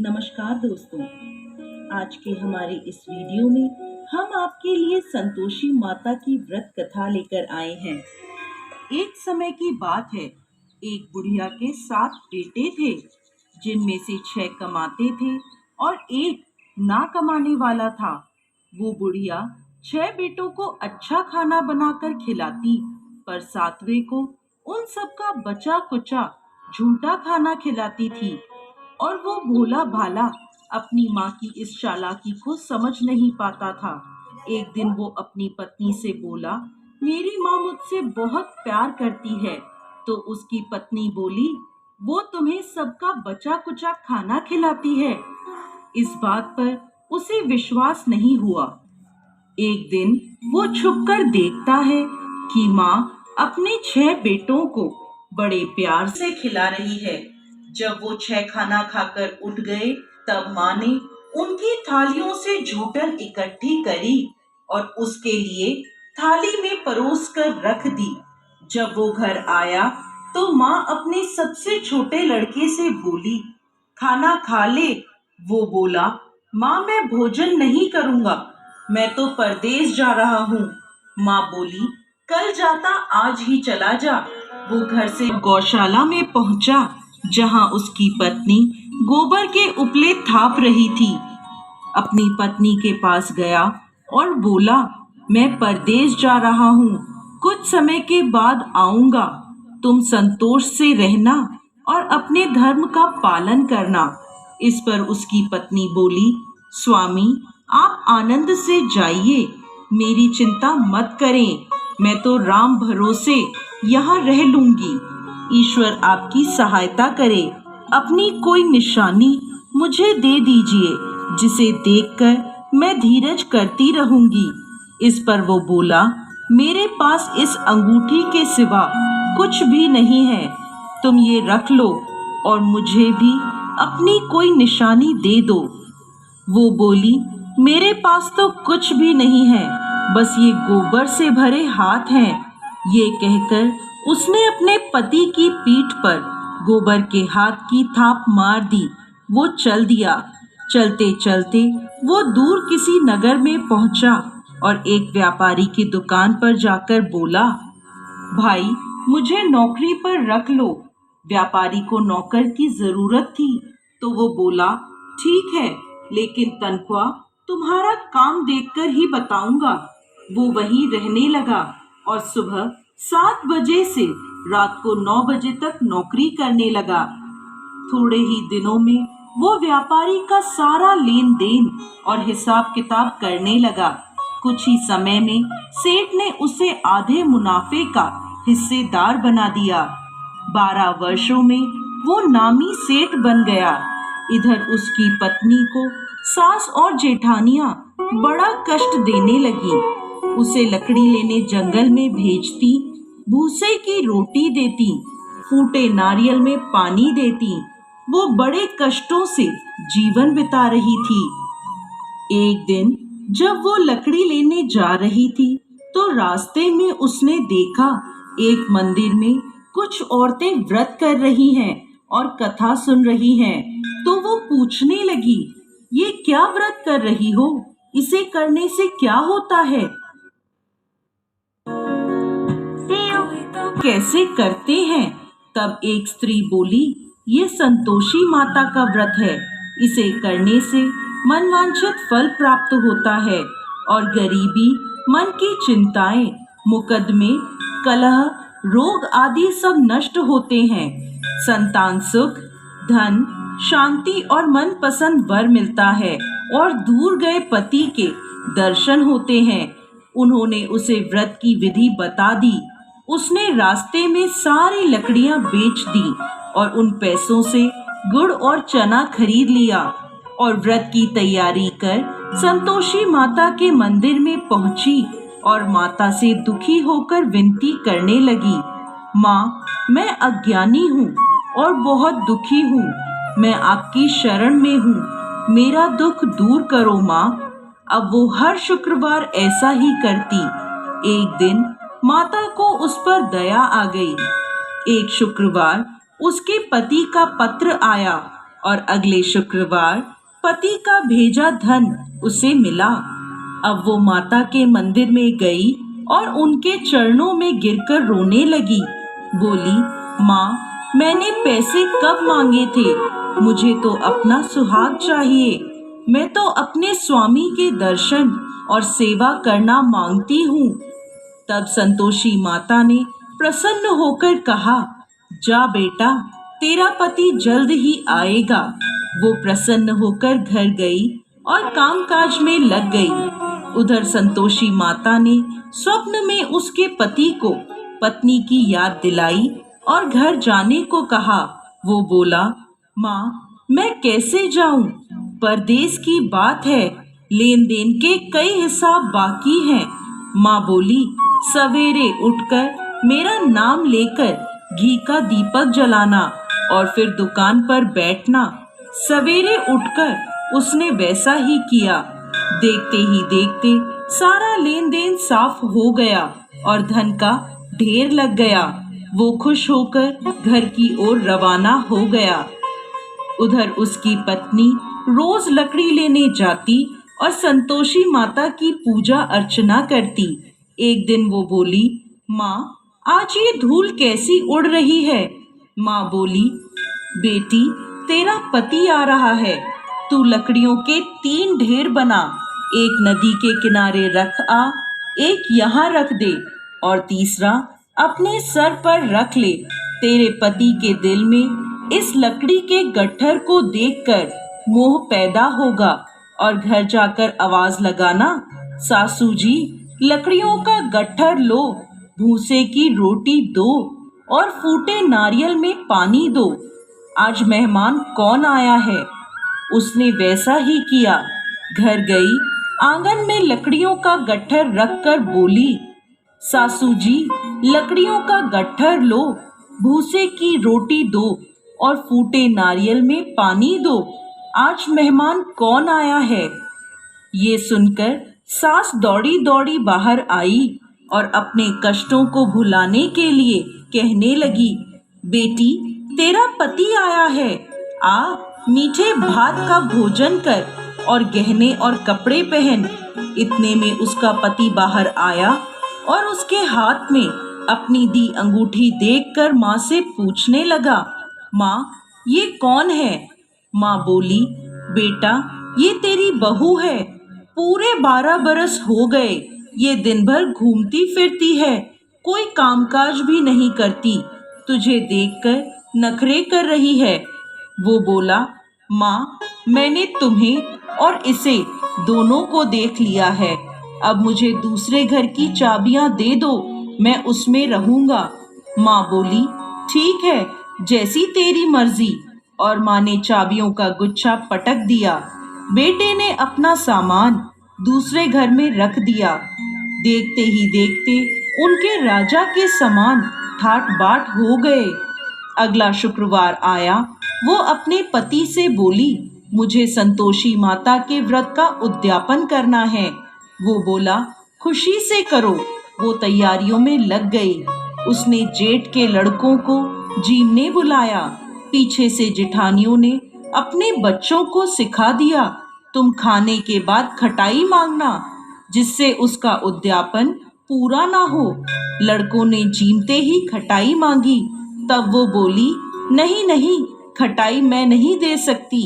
नमस्कार दोस्तों। आज के हमारे इस वीडियो में हम आपके लिए संतोषी माता की व्रत कथा लेकर आए हैं। एक समय की बात है, एक बुढ़िया के 7 बेटे थे, जिनमें से 6 कमाते थे और एक ना कमाने वाला था। वो बुढ़िया 6 बेटों को अच्छा खाना बनाकर खिलाती, पर 7वें को उन सबका बचा कुचा झूठा खाना खिलाती थी। और वो भोला भाला अपनी माँ की इस चालाकी को समझ नहीं पाता था। एक दिन वो अपनी पत्नी से बोला, मेरी माँ मुझसे बहुत प्यार करती है। तो उसकी पत्नी बोली, वो तुम्हें सबका बचा कुचा खाना खिलाती है। इस बात पर उसे विश्वास नहीं हुआ। एक दिन वो छुपकर देखता है कि माँ अपने 6 बेटों को बड़े प्यार से खिला रही है। जब वो 6 खाना खाकर उठ गए, तब माँ ने उनकी थालियों से जूठन इकट्ठी करी और उसके लिए थाली में परोस कर रख दी। जब वो घर आया तो माँ अपने सबसे छोटे लड़के से बोली, खाना खा ले। वो बोला, माँ मैं भोजन नहीं करूँगा, मैं तो परदेस जा रहा हूँ। माँ बोली, कल जाता आज ही चला जा। वो घर से गौशाला में पहुंचा, जहां उसकी पत्नी गोबर के उपले थाप रही थी। अपनी पत्नी के पास गया और बोला, मैं परदेस जा रहा हूँ, कुछ समय के बाद आऊंगा। तुम संतोष से रहना और अपने धर्म का पालन करना। इस पर उसकी पत्नी बोली, स्वामी आप आनंद से जाइए, मेरी चिंता मत करें, मैं तो राम भरोसे यहाँ रह लूंगी। ईश्वर आपकी सहायता करे। अपनी कोई निशानी मुझे दे दीजिए, जिसे देखकर मैं धीरज करती रहूंगी। इस पर वो बोला, मेरे पास इस अंगूठी के सिवा कुछ भी नहीं है, तुम ये रख लो और मुझे भी अपनी कोई निशानी दे दो। वो बोली, मेरे पास तो कुछ भी नहीं है, बस ये गोबर से भरे हाथ हैं। ये कहकर उसने अपने पति की पीठ पर गोबर के हाथ की थाप मार दी। वो चल दिया। चलते चलते वो दूर किसी नगर में पहुंचा और एक व्यापारी की दुकान पर जाकर बोला, भाई मुझे नौकरी पर रख लो। व्यापारी को नौकर की जरूरत थी, तो वो बोला, ठीक है, लेकिन तनख्वाह तुम्हारा काम देखकर ही बताऊंगा। वो वहीं रहने लगा और सुबह 7 बजे से रात को 9 बजे तक नौकरी करने लगा। थोड़े ही दिनों में वो व्यापारी का सारा लेन देन और हिसाब किताब करने लगा। कुछ ही समय में सेठ ने उसे आधे मुनाफे का हिस्सेदार बना दिया। 12 वर्षों में वो नामी सेठ बन गया। इधर उसकी पत्नी को सास और जेठानियां बड़ा कष्ट देने लगी। उसे लकड़ी लेने जंगल में भेजती, भूसे की रोटी देती, फूटे नारियल में पानी देती। वो बड़े कष्टों से जीवन बिता रही थी। एक दिन जब वो लकड़ी लेने जा रही थी, तो रास्ते में उसने देखा एक मंदिर में कुछ औरतें व्रत कर रही हैं और कथा सुन रही हैं। तो वो पूछने लगी, ये क्या व्रत कर रही हो? इसे करने से क्या होता है? कैसे करते हैं? तब एक स्त्री बोली, ये संतोषी माता का व्रत है। इसे करने से मनवांछित फल प्राप्त होता है और गरीबी, मन की चिंताएं, मुकदमे, कलह, रोग आदि सब नष्ट होते हैं। संतान सुख, धन, शांति और मनपसंद वर मिलता है और दूर गए पति के दर्शन होते हैं। उन्होंने उसे व्रत की विधि बता दी। उसने रास्ते में सारी लकड़ियां बेच दी और उन पैसों से गुड़ और चना खरीद लिया और व्रत की तैयारी कर संतोषी माता के मंदिर में पहुंची और माता से दुखी होकर विनती करने लगी, माँ मैं अज्ञानी हूँ और बहुत दुखी हूँ, मैं आपकी शरण में हूँ, मेरा दुख दूर करो माँ। अब वो हर शुक्रवार ऐसा ही करती। एक दिन माता को उस पर दया आ गई। एक शुक्रवार उसके पति का पत्र आया और अगले शुक्रवार पति का भेजा धन उसे मिला। अब वो माता के मंदिर में गई और उनके चरणों में गिरकर रोने लगी। बोली, माँ, मैंने पैसे कब मांगे थे? मुझे तो अपना सुहाग चाहिए। मैं तो अपने स्वामी के दर्शन और सेवा करना मांगती हूँ। तब संतोषी माता ने प्रसन्न होकर कहा, जा बेटा, तेरा पति जल्द ही आएगा। वो प्रसन्न होकर घर गई और कामकाज में लग गई। उधर संतोषी माता ने स्वप्न में उसके पति को पत्नी की याद दिलाई और घर जाने को कहा। वो बोला, माँ, मैं कैसे जाऊं? परदेश की बात है, लेन देन के कई हिसाब बाकी हैं। माँ बोली, सवेरे उठकर मेरा नाम लेकर घी का दीपक जलाना और फिर दुकान पर बैठना। सवेरे उठकर उसने वैसा ही किया। देखते ही देखते सारा लेन देन साफ हो गया और धन का ढेर लग गया। वो खुश होकर घर की ओर रवाना हो गया। उधर उसकी पत्नी रोज लकड़ी लेने जाती और संतोषी माता की पूजा अर्चना करती। एक दिन वो बोली, माँ, आज ये धूल कैसी उड़ रही है? माँ बोली, बेटी, तेरा पति आ रहा है। तू लकड़ियों के 3 ढेर बना, एक नदी के किनारे रख आ, एक यहाँ रख दे और तीसरा अपने सर पर रख ले। तेरे पति के दिल में इस लकड़ी के गट्ठर को देखकर मोह पैदा होगा और घर जाकर आवाज लगाना, सासू जी, लकड़ियों का गट्ठर लो, भूसे की रोटी दो और फूटे नारियल में पानी दो। आज मेहमान कौन आया है? उसने वैसा ही किया। घर गई, आंगन में लकड़ियों का गट्ठर रखकर बोली, सासू जी, लकड़ियों का गट्ठर लो, भूसे की रोटी दो और फूटे नारियल में पानी दो। आज मेहमान कौन आया है? ये सुनकर सास दौड़ी दौड़ी बाहर आई और अपने कष्टों को भुलाने के लिए कहने लगी, बेटी, तेरा पति आया है। आ, मीठे भात का भोजन कर और गहने और कपड़े पहन। इतने में उसका पति बाहर आया और उसके हाथ में अपनी दी अंगूठी देखकर माँ से पूछने लगा, माँ, ये कौन है? माँ बोली, बेटा, ये तेरी बहू है। पूरे 12 बरस हो गए ये दिन भर घूमती फिरती है, कोई कामकाज भी नहीं करती, तुझे देखकर नखरे कर रही है। वो बोला, माँ, मैंने तुम्हें और इसे दोनों को देख लिया है। अब मुझे दूसरे घर की चाबियां दे दो, मैं उसमें रहूंगा। माँ बोली, ठीक है, जैसी तेरी मर्जी। और माँ ने चाबियों का गुच्छा पटक दिया। बेटे ने अपना सामान दूसरे घर में रख दिया। देखते ही देखते उनके राजा के समान ठाट बाट हो गए। अगला शुक्रवार आया। वो अपने पति से बोली, मुझे संतोषी माता के व्रत का उद्यापन करना है। वो बोला, खुशी से करो। वो तैयारियों में लग गई। उसने जेठ के लड़कों को जीमने बुलाया। पीछे से जेठानियों ने अपने बच्चों को सिखा दिया, तुम खाने के बाद खटाई मांगना, जिससे उसका उद्यापन पूरा ना हो। लड़कों ने जीमते ही खटाई मांगी। तब वो बोली, नहीं नहीं, खटाई मैं नहीं दे सकती,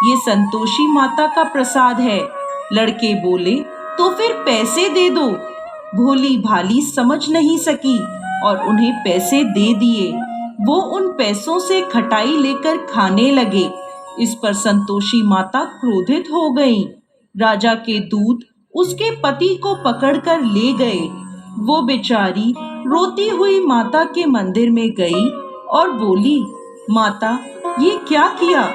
ये संतोषी माता का प्रसाद है। लड़के बोले, तो फिर पैसे दे दो। भोली भाली समझ नहीं सकी और उन्हें पैसे दे दिए। वो उन पैसों से खटाई लेकर खाने लगे। इस पर संतोषी माता क्रोधित हो गईं। राजा के दूत उसके पति को पकड़कर ले गए। वो बेचारी रोती हुई माता के मंदिर में गई और बोली, माता, ये क्या किया?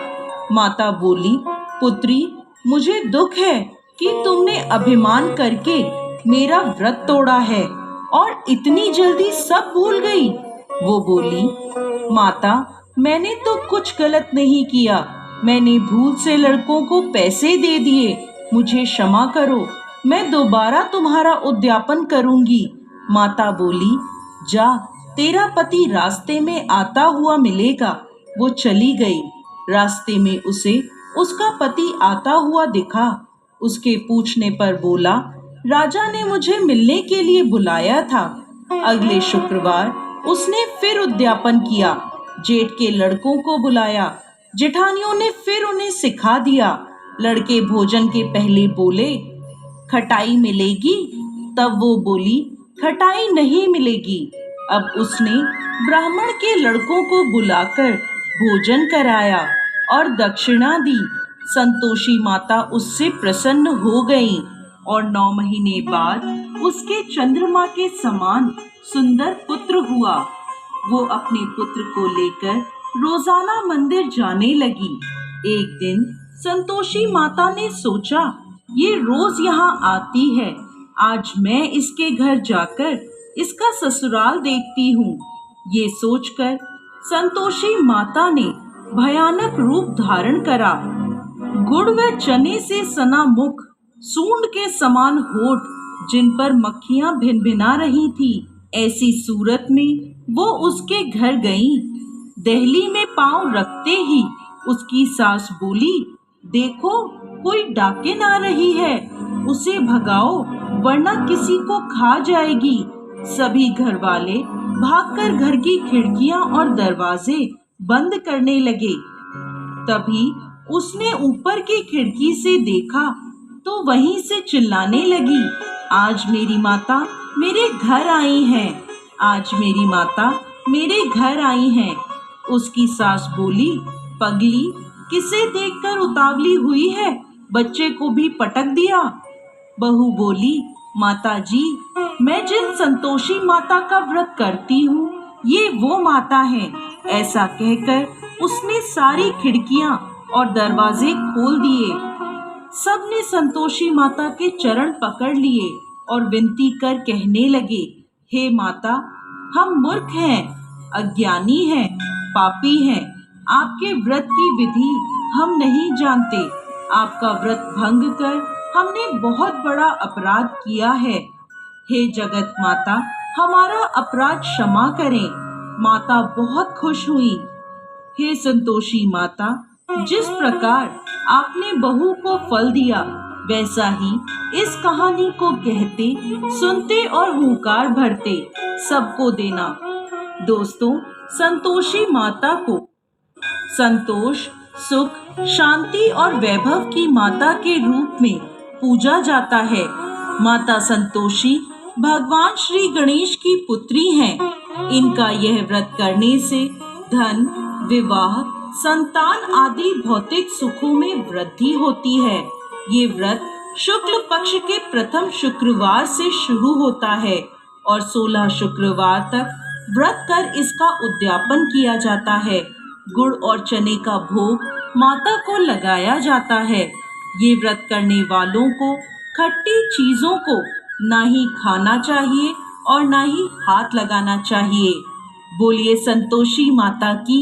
माता बोली, पुत्री, मुझे दुख है कि तुमने अभिमान करके मेरा व्रत तोड़ा है और इतनी जल्दी सब भूल गई। वो बोली, माता, मैंने तो कुछ गलत नहीं किया, मैंने भूल से लड़कों को पैसे दे दिए, मुझे क्षमा करो, मैं दोबारा तुम्हारा उद्यापन करूंगी। माता बोली, जा, तेरा पति रास्ते में आता हुआ मिलेगा। वो चली गई। रास्ते में उसे उसका पति आता हुआ दिखा। उसके पूछने पर बोला, राजा ने मुझे मिलने के लिए बुलाया था। अगले शुक्रवार उसने फिर उद्यापन किया। जेठ के लड़कों को बुलाया। जेठानियों ने फिर उन्हें सिखा दिया। लड़के भोजन के पहले बोले, खटाई मिलेगी? तब वो बोली, खटाई नहीं मिलेगी। अब उसने ब्राह्मण के लड़कों को बुलाकर भोजन कराया और दक्षिणा दी। संतोषी माता उससे प्रसन्न हो गई और 9 महीने बाद उसके चंद्रमा के समान सुंदर पुत्र हुआ। वो अपने पुत्र को लेकर रोजाना मंदिर जाने लगी। एक दिन संतोषी माता ने सोचा, ये रोज यहाँ आती है, आज मैं इसके घर जाकर इसका ससुराल देखती हूँ। ये सोचकर संतोषी माता ने भयानक रूप धारण करा। गुड़ व चने से सना मुख, सूंड के समान होठ, जिन पर मक्खियां भिनभिना रही थी। ऐसी सूरत में वो उसके घर गई। दहली में पांव रखते ही उसकी सास बोली, देखो कोई डाकिन आ रही है, उसे भगाओ वरना किसी को खा जाएगी। सभी घर वाले भागकर घर की खिड़कियां और दरवाजे बंद करने लगे। तभी उसने ऊपर की खिड़की से देखा तो वहीं से चिल्लाने लगी, आज मेरी माता मेरे घर आई हैं, आज मेरी माता मेरे घर आई हैं। उसकी सास बोली, पगली, किसे देखकर उतावली हुई है, बच्चे को भी पटक दिया। बहू बोली, माता जी, मैं जिन संतोषी माता का व्रत करती हूँ, ये वो माता है। ऐसा कहकर उसने सारी खिड़कियां और दरवाजे खोल दिए। सबने संतोषी माता के चरण पकड़ लिए और विनती कर कहने लगे, हे माता, हम मूर्ख हैं, अज्ञानी हैं, पापी हैं। आपके व्रत की विधि हम नहीं जानते। आपका व्रत भंग कर हमने बहुत बड़ा अपराध किया है। हे जगत माता, हमारा अपराध क्षमा करें। माता बहुत खुश हुई। हे संतोषी माता, जिस प्रकार आपने बहू को फल दिया, वैसा ही इस कहानी को कहते, सुनते और हुंकार भरते सबको देना। दोस्तों, संतोषी माता को संतोष, सुख, शांति और वैभव की माता के रूप में पूजा जाता है। माता संतोषी भगवान श्री गणेश की पुत्री हैं। इनका यह व्रत करने से धन, विवाह, संतान आदि भौतिक सुखों में वृद्धि होती है। ये व्रत शुक्ल पक्ष के प्रथम शुक्रवार से शुरू होता है और 16 शुक्रवार तक व्रत कर इसका उद्यापन किया जाता है। गुड़ और चने का भोग माता को लगाया जाता है। ये व्रत करने वालों को खट्टी चीजों को ना ही खाना चाहिए और ना ही हाथ लगाना चाहिए। बोलिए संतोषी माता की